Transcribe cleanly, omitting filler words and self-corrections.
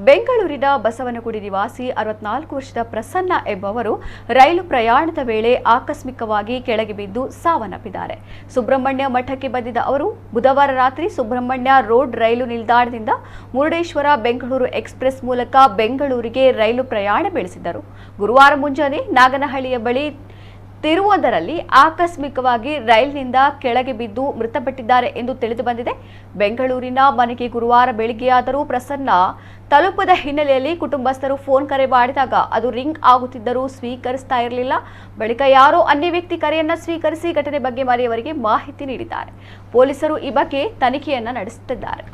ಬೆಂಗಳೂರಿನ ಬಸವನಗುಡಿ ನಿವಾಸಿ 64 ವರ್ಷದ ಪ್ರಸನ್ನ ಎಂಬುವರು ರೈಲು ಪ್ರಯಾಣದ ವೇಳೆ ಆಕಸ್ಮಿಕವಾಗಿ ಕೆಳಗೆ ಬಿದ್ದು ಸಾವನ್ನಪ್ಪಿದ್ದಾರೆ. ಸುಬ್ರಹ್ಮಣ್ಯ ಮಠಕ್ಕೆ ಬಂದಿದ್ದ ಅವರು ಬುಧವಾರ ರಾತ್ರಿ ಸುಬ್ರಹ್ಮಣ್ಯ ರೋಡ್ ರೈಲು ನಿಲ್ದಾಣದಿಂದ ಮುರುಡೇಶ್ವರ ಬೆಂಗಳೂರು ಎಕ್ಸ್‌ಪ್ರೆಸ್ ಮೂಲಕ ಬೆಂಗಳೂರಿಗೆ ರೈಲು ಪ್ರಯಾಣ ಬೆಳೆಸಿದ್ದರು. ಗುರುವಾರ ಮುಂಜಾನೆ ನಾಗನಹಳ್ಳಿಯ ಬಳಿ ತಿರುವೊಂದರಲ್ಲಿ ಆಕಸ್ಮಿಕವಾಗಿ ರೈಲಿನಿಂದ ಕೆಳಗೆ ಬಿದ್ದು ಮೃತಪಟ್ಟಿದ್ದಾರೆ ಎಂದು ತಿಳಿದು ಬಂದಿದೆ. ಬೆಂಗಳೂರಿನ ಮನೆಗೆ ಗುರುವಾರ ಬೆಳಗ್ಗೆಯಾದರೂ ಪ್ರಸನ್ನ ತಲುಪದ ಹಿನ್ನೆಲೆಯಲ್ಲಿ ಕುಟುಂಬಸ್ಥರು ಫೋನ್ ಕರೆ ಮಾಡಿದಾಗ ಅದು ರಿಂಗ್ ಆಗುತ್ತಿದ್ದರೂ ಸ್ವೀಕರಿಸ್ತಾ ಇರಲಿಲ್ಲ. ಬಳಿಕ ಯಾರೋ ಅನ್ಯ ವ್ಯಕ್ತಿ ಕರೆಯನ್ನ ಸ್ವೀಕರಿಸಿ ಘಟನೆ ಬಗ್ಗೆ ಮನೆಯವರಿಗೆ ಮಾಹಿತಿ ನೀಡಿದ್ದಾರೆ. ಪೊಲೀಸರು ಈ ಬಗ್ಗೆ ತನಿಖೆಯನ್ನ ನಡೆಸುತ್ತಿದ್ದಾರೆ.